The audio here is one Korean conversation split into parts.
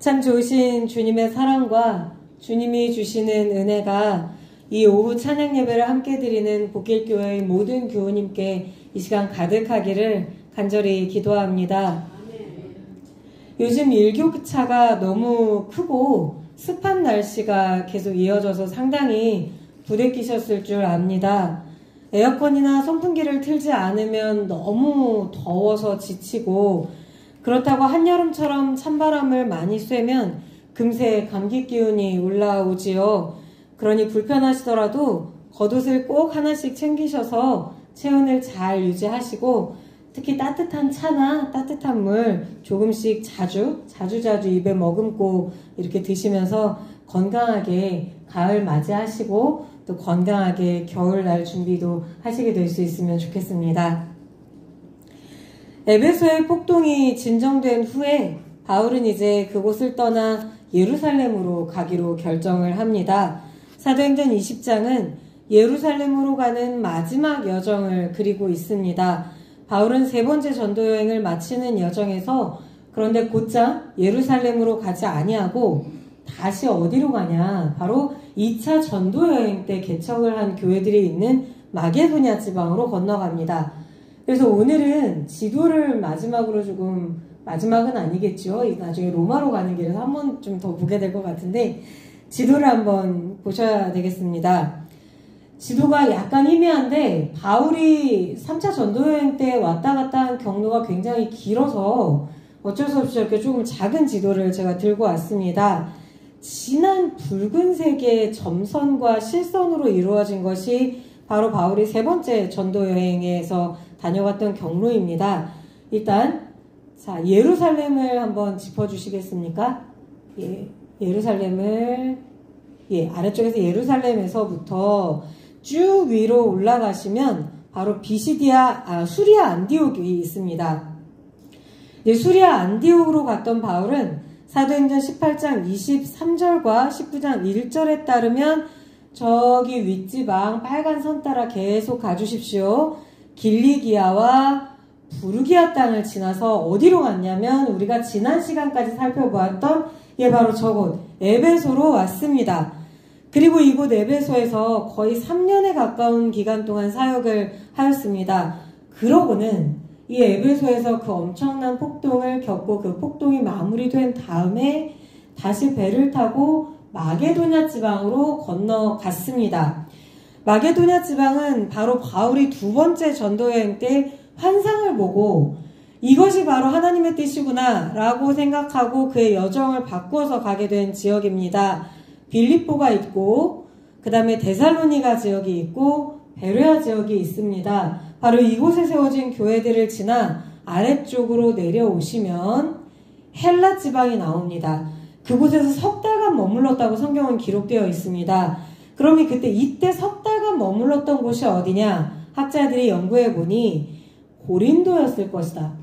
참 좋으신 주님의 사랑과 주님이 주시는 은혜가 이 오후 찬양 예배를 함께 드리는 복길교회의 모든 교우님께 이 시간 가득하기를 간절히 기도합니다. 요즘 일교차가 너무 크고 습한 날씨가 계속 이어져서 상당히 부대끼셨을 줄 압니다. 에어컨이나 선풍기를 틀지 않으면 너무 더워서 지치고, 그렇다고 한여름처럼 찬바람을 많이 쐬면 금세 감기 기운이 올라오지요. 그러니 불편하시더라도 겉옷을 꼭 하나씩 챙기셔서 체온을 잘 유지하시고, 특히 따뜻한 차나 따뜻한 물 조금씩 자주 입에 머금고 이렇게 드시면서 건강하게 가을 맞이하시고 또 건강하게 겨울날 준비도 하시게 될 수 있으면 좋겠습니다. 에베소의 폭동이 진정된 후에 바울은 이제 그곳을 떠나 예루살렘으로 가기로 결정을 합니다. 사도행전 20장은 예루살렘으로 가는 마지막 여정을 그리고 있습니다. 바울은 세 번째 전도 여행을 마치는 여정에서 그런데 곧장 예루살렘으로 가지 아니하고 다시 어디로 가냐? 바로 2차 전도 여행 때 개척을 한 교회들이 있는 마게도냐 지방으로 건너갑니다. 그래서 오늘은 지도를 마지막으로 마지막은 아니겠죠. 나중에 로마로 가는 길에서 한 번 좀 더 보게 될 것 같은데 지도를 한번 보셔야 되겠습니다. 지도가 약간 희미한데 바울이 3차 전도여행 때 왔다 갔다 한 경로가 굉장히 길어서 어쩔 수 없이 이렇게 조금 작은 지도를 제가 들고 왔습니다. 진한 붉은색의 점선과 실선으로 이루어진 것이 바로 바울이 세 번째 전도여행에서 다녀갔던 경로입니다. 일단 자, 예루살렘을 한번 짚어주시겠습니까? 예루살렘을 아래쪽에서 예루살렘에서부터 쭉 위로 올라가시면 바로 수리아 안디옥이 있습니다. 수리아 안디옥으로 갔던 바울은 사도행전 18장 23절과 19장 1절에 따르면 저기 윗지방 빨간 선 따라 계속 가주십시오. 길리기아와 부르기아 땅을 지나서 어디로 갔냐면 우리가 지난 시간까지 살펴보았던 바로 저곳 에베소로 왔습니다. 그리고 이곳 에베소에서 거의 3년에 가까운 기간 동안 사역을 하였습니다. 그러고는 이 에베소에서 그 엄청난 폭동을 겪고 그 폭동이 마무리된 다음에 다시 배를 타고 마게도냐 지방으로 건너갔습니다. 마게도냐 지방은 바로 바울이 두 번째 전도여행 때 환상을 보고 이것이 바로 하나님의 뜻이구나 라고 생각하고 그의 여정을 바꾸어서 가게 된 지역입니다. 빌립보가 있고 그 다음에 데살로니가 지역이 있고 베레아 지역이 있습니다. 바로 이곳에 세워진 교회들을 지나 아래쪽으로 내려오시면 헬라 지방이 나옵니다. 그곳에서 석 달간 머물렀다고 성경은 기록되어 있습니다. 그러면 이때 석 달간 머물렀던 곳이 어디냐? 학자들이 연구해 보니 고린도였을 것이다.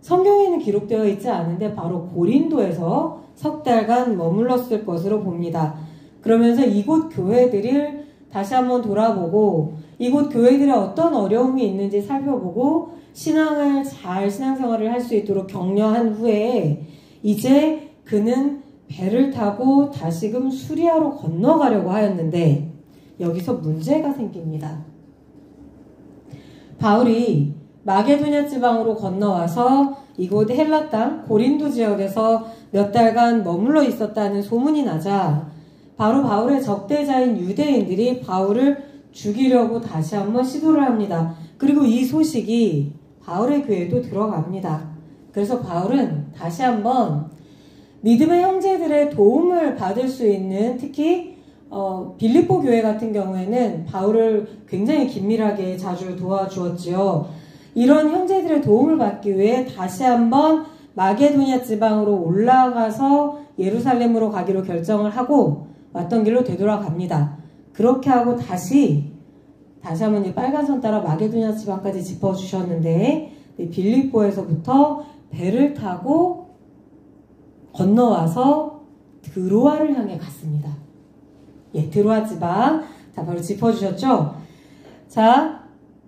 성경에는 기록되어 있지 않은데 바로 고린도에서 석 달간 머물렀을 것으로 봅니다. 그러면서 이곳 교회들을 다시 한번 돌아보고 이곳 교회들에 어떤 어려움이 있는지 살펴보고 신앙생활을 할 수 있도록 격려한 후에 이제 그는 배를 타고 다시금 수리아로 건너가려고 하였는데 여기서 문제가 생깁니다. 바울이 마게도냐 지방으로 건너와서 이곳 헬라 땅 고린도 지역에서 몇 달간 머물러 있었다는 소문이 나자 바로 바울의 적대자인 유대인들이 바울을 죽이려고 다시 한번 시도를 합니다. 그리고 이 소식이 바울의 귀에도 들어갑니다. 그래서 바울은 다시 한번 믿음의 형제들의 도움을 받을 수 있는 특히 빌립보 교회 같은 경우에는 바울을 굉장히 긴밀하게 자주 도와주었지요. 이런 형제들의 도움을 받기 위해 다시 한번 마게도냐 지방으로 올라가서 예루살렘으로 가기로 결정을 하고 왔던 길로 되돌아갑니다. 그렇게 하고 다시 한번 이 빨간 선 따라 마게도냐 지방까지 짚어주셨는데 빌립보에서부터 배를 타고 건너와서 드로아를 향해 갔습니다. 드로아 지방. 자, 바로 짚어주셨죠? 자,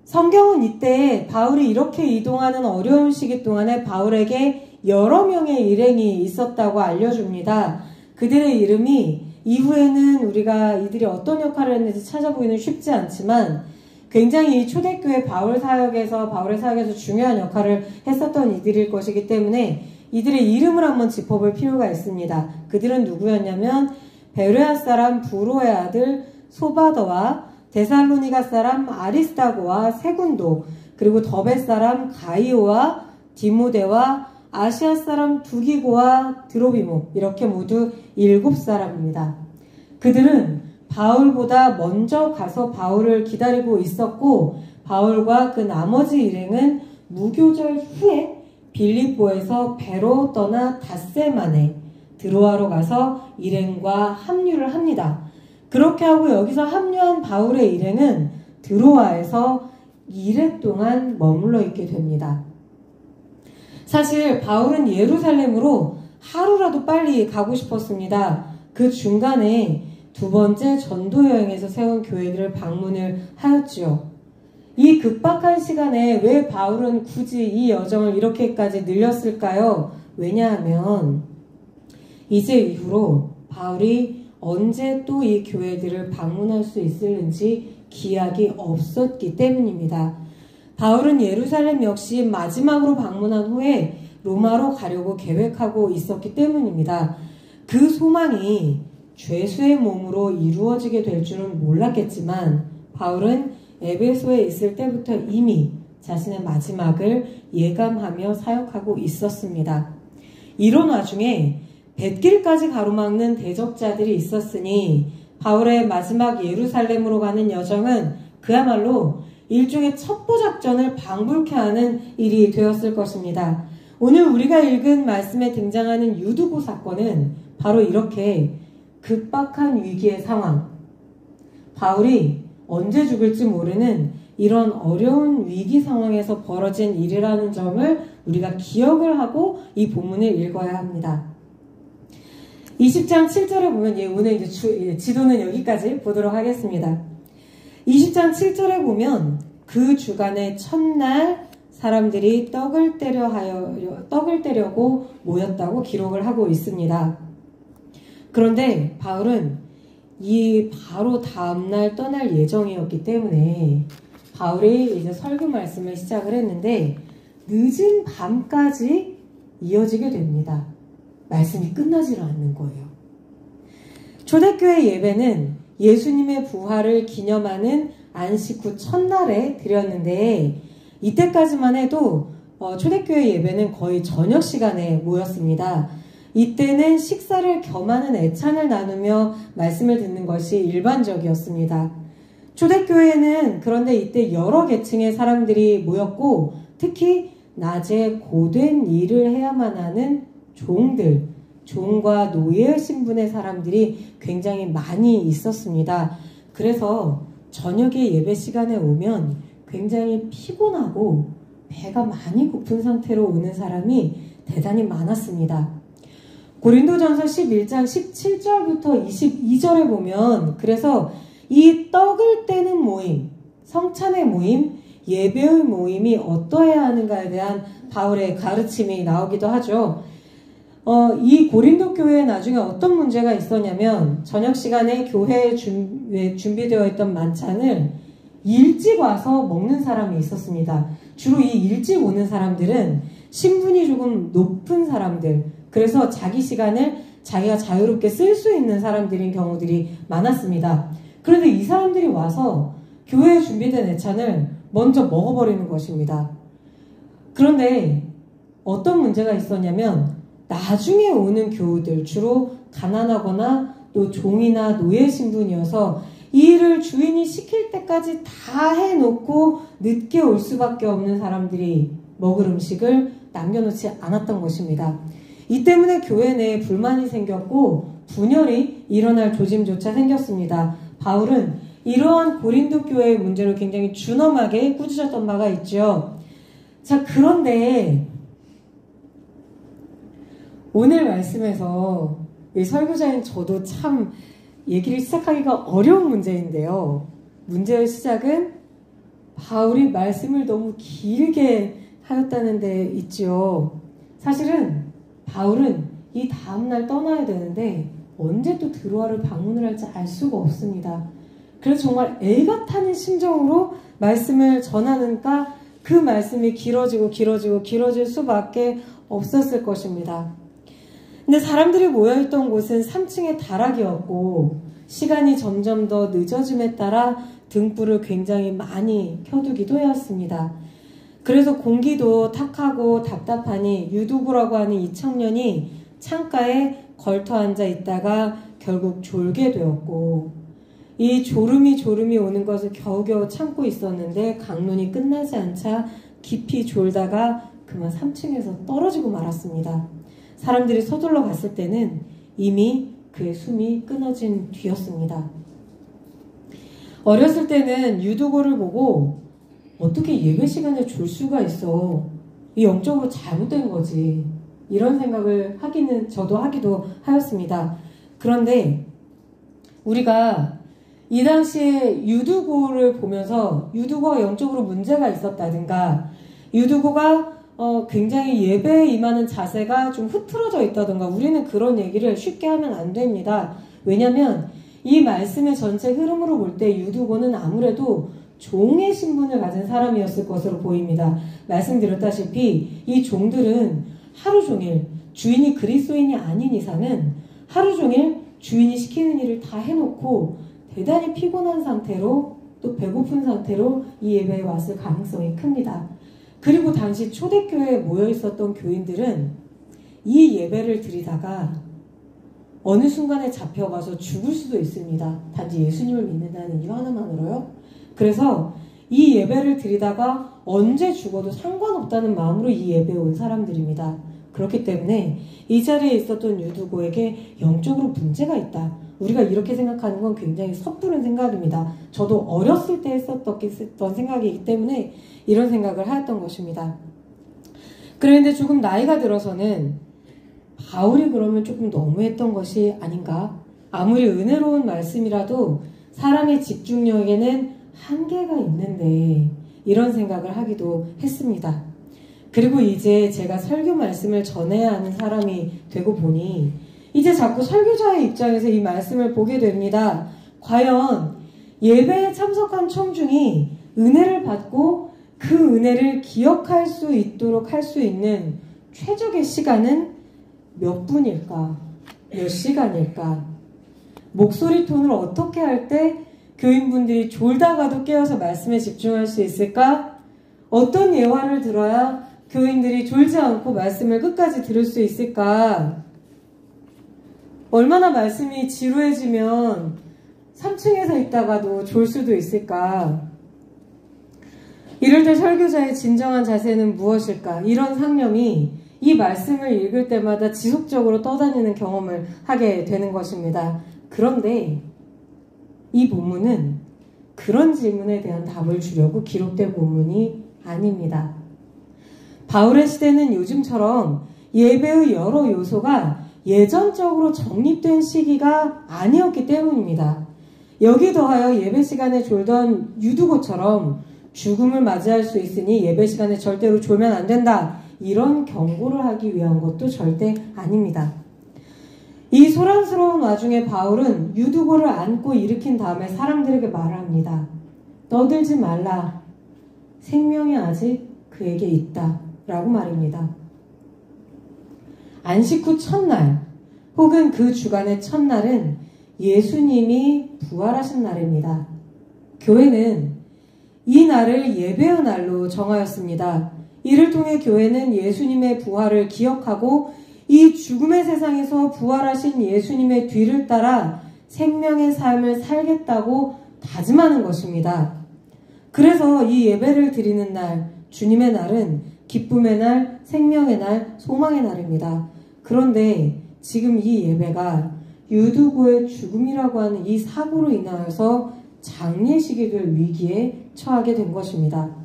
성경은 이때 바울이 이렇게 이동하는 어려운 시기 동안에 바울에게 여러 명의 일행이 있었다고 알려줍니다. 그들의 이름이 이후에는 우리가 이들이 어떤 역할을 했는지 찾아보기는 쉽지 않지만 굉장히 초대교회 바울의 사역에서 중요한 역할을 했었던 이들일 것이기 때문에 이들의 이름을 한번 짚어볼 필요가 있습니다. 그들은 누구였냐면 베레아 사람 부로의 아들 소바더와 데살로니가 사람 아리스다고와 세군도, 그리고 더베 사람 가이오와 디모데와 아시아 사람 두기고와 드로비모, 이렇게 모두 7사람입니다. 그들은 바울보다 먼저 가서 바울을 기다리고 있었고, 바울과 그 나머지 일행은 무교절 후에 빌립보에서 배로 떠나 닷새만에 드로아로 가서 일행과 합류를 합니다. 그렇게 하고 여기서 합류한 바울의 일행은 드로아에서 2일 동안 머물러 있게 됩니다. 사실 바울은 예루살렘으로 하루라도 빨리 가고 싶었습니다. 그 중간에 2번째 전도 여행에서 세운 교회들을 방문을 하였지요. 이 급박한 시간에 왜 바울은 굳이 이 여정을 이렇게까지 늘렸을까요? 왜냐하면 이제 이후로 바울이 언제 또 이 교회들을 방문할 수 있을는지 기약이 없었기 때문입니다. 바울은 예루살렘 역시 마지막으로 방문한 후에 로마로 가려고 계획하고 있었기 때문입니다. 그 소망이 죄수의 몸으로 이루어지게 될 줄은 몰랐겠지만 바울은 에베소에 있을 때부터 이미 자신의 마지막을 예감하며 사역하고 있었습니다. 이런 와중에 뱃길까지 가로막는 대적자들이 있었으니 바울의 마지막 예루살렘으로 가는 여정은 그야말로 일종의 첩보작전을 방불케 하는 일이 되었을 것입니다. 오늘 우리가 읽은 말씀에 등장하는 유두고 사건은 바로 이렇게 급박한 위기의 상황, 바울이 언제 죽을지 모르는 이런 어려운 위기 상황에서 벌어진 일이라는 점을 우리가 기억을 하고 이 본문을 읽어야 합니다. 20장 7절에 보면 오늘 이제 지도는 여기까지 보도록 하겠습니다. 20장 7절에 보면 그 주간의 첫날 사람들이 떡을 떼려고 모였다고 기록을 하고 있습니다. 그런데 바울은 이 바로 다음날 떠날 예정이었기 때문에 바울이 이제 설교 말씀을 시작을 했는데 늦은 밤까지 이어지게 됩니다. 말씀이 끝나지를 않는 거예요. 초대교회 예배는 예수님의 부활을 기념하는 안식 후 첫날에 드렸는데 이때까지만 해도 초대교회 예배는 거의 저녁 시간에 모였습니다. 이때는 식사를 겸하는 애찬을 나누며 말씀을 듣는 것이 일반적이었습니다. 초대교회는 그런데 이때 여러 계층의 사람들이 모였고 특히 낮에 고된 일을 해야만 하는 종과 노예 신분의 사람들이 굉장히 많이 있었습니다. 그래서 저녁에 예배 시간에 오면 굉장히 피곤하고 배가 많이 고픈 상태로 오는 사람이 대단히 많았습니다. 고린도전서 11장 17절부터 22절에 보면 그래서 이 떡을 떼는 모임, 성찬의 모임, 예배의 모임이 어떠해야 하는가에 대한 바울의 가르침이 나오기도 하죠. 이 고린도 교회에 나중에 어떤 문제가 있었냐면 저녁 시간에 교회에 준비되어 있던 만찬을 일찍 와서 먹는 사람이 있었습니다. 주로 이 일찍 오는 사람들은 신분이 조금 높은 사람들, 그래서 자기 시간을 자기가 자유롭게 쓸 수 있는 사람들인 경우들이 많았습니다. 그런데 이 사람들이 와서 교회에 준비된 애찬을 먼저 먹어버리는 것입니다. 그런데 어떤 문제가 있었냐면 나중에 오는 교우들, 주로 가난하거나 또 종이나 노예 신분이어서 이 일을 주인이 시킬 때까지 다 해놓고 늦게 올 수밖에 없는 사람들이 먹을 음식을 남겨놓지 않았던 것입니다. 이 때문에 교회 내에 불만이 생겼고 분열이 일어날 조짐조차 생겼습니다. 바울은 이러한 고린도 교회의 문제를 굉장히 준엄하게 꾸짖었던 바가 있죠. 자, 그런데 오늘 말씀에서 이 설교자인 저도 참 얘기를 시작하기가 어려운 문제인데요. 문제의 시작은 바울이 말씀을 너무 길게 하였다는 데 있죠. 사실은 바울은 이 다음날 떠나야 되는데 언제 또 드로아를 방문을 할지 알 수가 없습니다. 그래서 정말 애가 타는 심정으로 말씀을 전하니까 그 말씀이 길어질 수밖에 없었을 것입니다. 근데 사람들이 모여있던 곳은 3층의 다락이었고 시간이 점점 더 늦어짐에 따라 등불을 굉장히 많이 켜두기도 하였습니다. 그래서 공기도 탁하고 답답하니 유두구라고 하는 이 청년이 창가에 걸터 앉아 있다가 결국 졸게 되었고 이 졸음이 오는 것을 겨우겨우 참고 있었는데 강론이 끝나지 않자 깊이 졸다가 그만 3층에서 떨어지고 말았습니다. 사람들이 서둘러 갔을 때는 이미 그의 숨이 끊어진 뒤였습니다. 어렸을 때는 유두고를 보고 어떻게 예배 시간에 졸 수가 있어. 이 영적으로 잘못된 거지. 이런 생각을 저도 하기도 하였습니다. 그런데 우리가 이 당시에 유두고를 보면서 유두고가 영적으로 문제가 있었다든가 유두고가 굉장히 예배에 임하는 자세가 좀 흐트러져 있다든가 우리는 그런 얘기를 쉽게 하면 안 됩니다. 왜냐하면 이 말씀의 전체 흐름으로 볼 때 유두고는 아무래도 종의 신분을 가진 사람이었을 것으로 보입니다. 말씀드렸다시피 이 종들은 하루 종일 주인이 그리스도인이 아닌 이상은 하루 종일 주인이 시키는 일을 다 해놓고 대단히 피곤한 상태로 또 배고픈 상태로 이 예배에 왔을 가능성이 큽니다. 그리고 당시 초대교회에 모여 있었던 교인들은 이 예배를 드리다가 어느 순간에 잡혀가서 죽을 수도 있습니다. 단지 예수님을 믿는다는 이유 하나만으로요. 그래서 이 예배를 드리다가 언제 죽어도 상관없다는 마음으로 이 예배에 온 사람들입니다. 그렇기 때문에 이 자리에 있었던 유두고에게 영적으로 문제가 있다. 우리가 이렇게 생각하는 건 굉장히 섣부른 생각입니다. 저도 어렸을 때 했었던 생각이기 때문에 이런 생각을 하였던 것입니다. 그런데 조금 나이가 들어서는 바울이 그러면 조금 너무했던 것이 아닌가? 아무리 은혜로운 말씀이라도 사람의 집중력에는 한계가 있는데 이런 생각을 하기도 했습니다. 그리고 이제 제가 설교 말씀을 전해야 하는 사람이 되고 보니 이제 자꾸 설교자의 입장에서 이 말씀을 보게 됩니다. 과연 예배에 참석한 청중이 은혜를 받고 그 은혜를 기억할 수 있도록 할 수 있는 최적의 시간은 몇 분일까? 몇 시간일까? 목소리 톤을 어떻게 할 때 교인분들이 졸다가도 깨어서 말씀에 집중할 수 있을까? 어떤 예화를 들어야 교인들이 졸지 않고 말씀을 끝까지 들을 수 있을까? 얼마나 말씀이 지루해지면 3층에서 있다가도 졸 수도 있을까? 이럴 때 설교자의 진정한 자세는 무엇일까? 이런 상념이 이 말씀을 읽을 때마다 지속적으로 떠다니는 경험을 하게 되는 것입니다. 그런데 이 본문은 그런 질문에 대한 답을 주려고 기록된 본문이 아닙니다. 바울의 시대는 요즘처럼 예배의 여러 요소가 예전적으로 정립된 시기가 아니었기 때문입니다. 여기 더하여 예배 시간에 졸던 유두고처럼 죽음을 맞이할 수 있으니 예배 시간에 절대로 졸면 안 된다. 이런 경고를 하기 위한 것도 절대 아닙니다. 이 소란스러운 와중에 바울은 유두고를 안고 일으킨 다음에 사람들에게 말을 합니다. 떠들지 말라. 생명이 아직 그에게 있다. 라고 말입니다. 안식 후 첫날 혹은 그 주간의 첫날은 예수님이 부활하신 날입니다. 교회는 이 날을 예배의 날로 정하였습니다. 이를 통해 교회는 예수님의 부활을 기억하고 이 죽음의 세상에서 부활하신 예수님의 뒤를 따라 생명의 삶을 살겠다고 다짐하는 것입니다. 그래서 이 예배를 드리는 날, 주님의 날은 기쁨의 날, 생명의 날, 소망의 날입니다. 그런데 지금 이 예배가 유두고의 죽음이라고 하는 이 사고로 인하여서 장례식이 될 위기에 처하게 된 것입니다.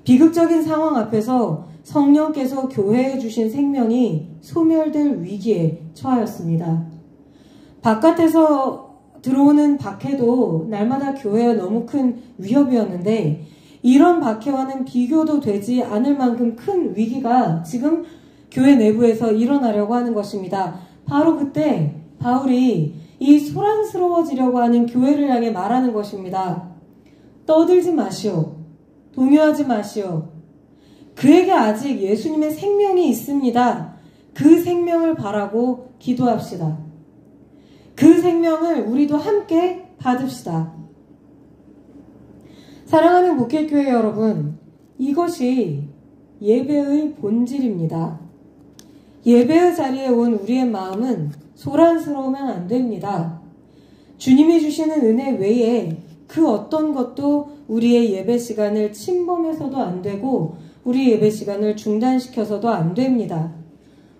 비극적인 상황 앞에서 성령께서 교회에 주신 생명이 소멸될 위기에 처하였습니다. 바깥에서 들어오는 박해도 날마다 교회에 너무 큰 위협이었는데 이런 박해와는 비교도 되지 않을 만큼 큰 위기가 지금 교회 내부에서 일어나려고 하는 것입니다. 바로 그때 바울이 이 소란스러워지려고 하는 교회를 향해 말하는 것입니다. 떠들지 마시오. 동요하지 마시오. 그에게 아직 예수님의 생명이 있습니다. 그 생명을 바라고 기도합시다. 그 생명을 우리도 함께 받읍시다. 사랑하는 목회교회 여러분, 이것이 예배의 본질입니다. 예배의 자리에 온 우리의 마음은 소란스러우면 안 됩니다. 주님이 주시는 은혜 외에 그 어떤 것도 우리의 예배 시간을 침범해서도 안 되고 우리 예배 시간을 중단시켜서도 안 됩니다.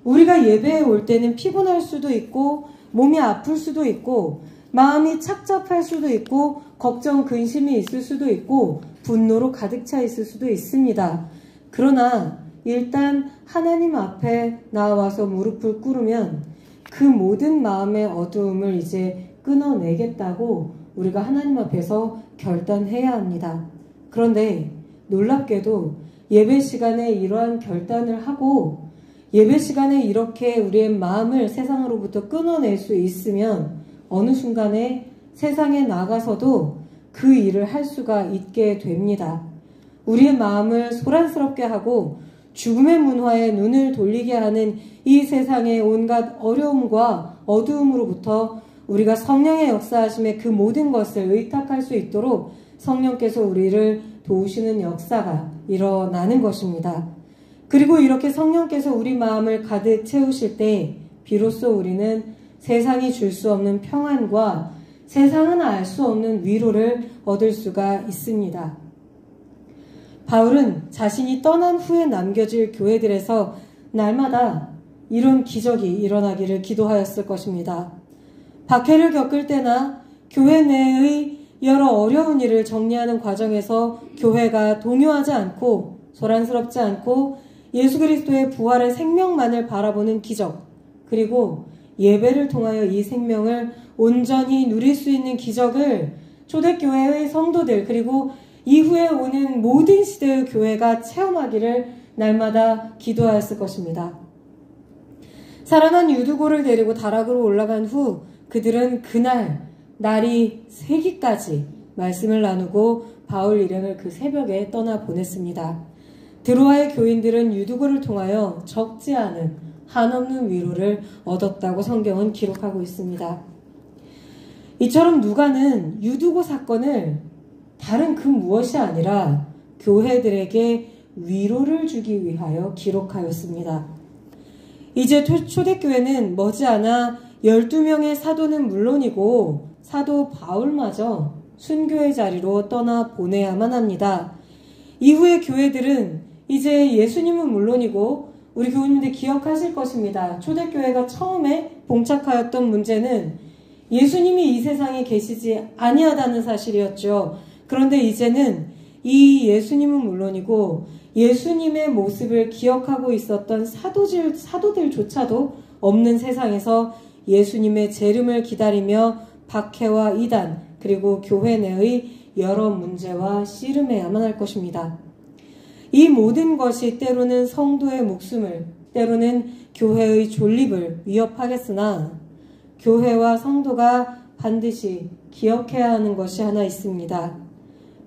우리가 예배에 올 때는 피곤할 수도 있고 몸이 아플 수도 있고 마음이 착잡할 수도 있고 걱정, 근심이 있을 수도 있고 분노로 가득 차 있을 수도 있습니다. 그러나 일단 하나님 앞에 나와서 무릎을 꿇으면 그 모든 마음의 어두움을 이제 끊어내겠다고 우리가 하나님 앞에서 결단해야 합니다. 그런데 놀랍게도 예배 시간에 이러한 결단을 하고 예배 시간에 이렇게 우리의 마음을 세상으로부터 끊어낼 수 있으면 어느 순간에 세상에 나가서도 그 일을 할 수가 있게 됩니다. 우리의 마음을 소란스럽게 하고 죽음의 문화에 눈을 돌리게 하는 이 세상의 온갖 어려움과 어두움으로부터 우리가 성령의 역사하심에 그 모든 것을 의탁할 수 있도록 성령께서 우리를 도우시는 역사가 일어나는 것입니다. 그리고 이렇게 성령께서 우리 마음을 가득 채우실 때 비로소 우리는 세상이 줄 수 없는 평안과 세상은 알 수 없는 위로를 얻을 수가 있습니다. 바울은 자신이 떠난 후에 남겨질 교회들에서 날마다 이런 기적이 일어나기를 기도하였을 것입니다. 박해를 겪을 때나 교회 내의 여러 어려운 일을 정리하는 과정에서 교회가 동요하지 않고 소란스럽지 않고 예수 그리스도의 부활의 생명만을 바라보는 기적, 그리고 예배를 통하여 이 생명을 온전히 누릴 수 있는 기적을 초대교회의 성도들 그리고 이후에 오는 모든 시대의 교회가 체험하기를 날마다 기도하였을 것입니다. 살아난 유두고를 데리고 다락으로 올라간 후 그들은 그날 날이 새기까지 말씀을 나누고 바울 일행을 그 새벽에 떠나보냈습니다. 드로아의 교인들은 유두고를 통하여 적지 않은 한없는 위로를 얻었다고 성경은 기록하고 있습니다. 이처럼 누가는 유두고 사건을 다른 그 무엇이 아니라 교회들에게 위로를 주기 위하여 기록하였습니다. 이제 초대교회는 머지않아 12명의 사도는 물론이고 사도 바울마저 순교의 자리로 떠나 보내야만 합니다. 이후의 교회들은 이제 예수님은 물론이고 우리 교우님들 기억하실 것입니다. 초대교회가 처음에 봉착하였던 문제는 예수님이 이 세상에 계시지 아니하다는 사실이었죠. 그런데 이제는 이 예수님은 물론이고 예수님의 모습을 기억하고 있었던 사도들조차도 없는 세상에서 예수님의 재림을 기다리며 박해와 이단 그리고 교회 내의 여러 문제와 씨름해야만 할 것입니다. 이 모든 것이 때로는 성도의 목숨을, 때로는 교회의 존립을 위협하겠으나 교회와 성도가 반드시 기억해야 하는 것이 하나 있습니다.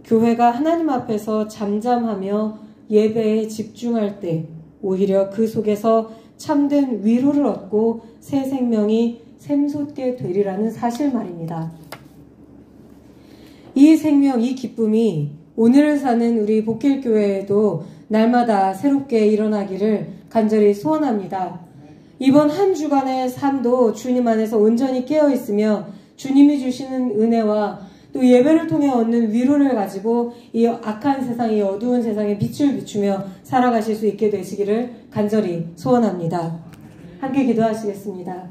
교회가 하나님 앞에서 잠잠하며 예배에 집중할 때 오히려 그 속에서 참된 위로를 얻고 새 생명이 샘솟게 되리라는 사실 말입니다. 이 생명, 이 기쁨이 오늘을 사는 우리 복길교회에도 날마다 새롭게 일어나기를 간절히 소원합니다. 이번 한 주간의 삶도 주님 안에서 온전히 깨어있으며 주님이 주시는 은혜와 또 예배를 통해 얻는 위로를 가지고 이 악한 세상, 이 어두운 세상에 빛을 비추며 살아가실 수 있게 되시기를 간절히 소원합니다. 함께 기도하시겠습니다.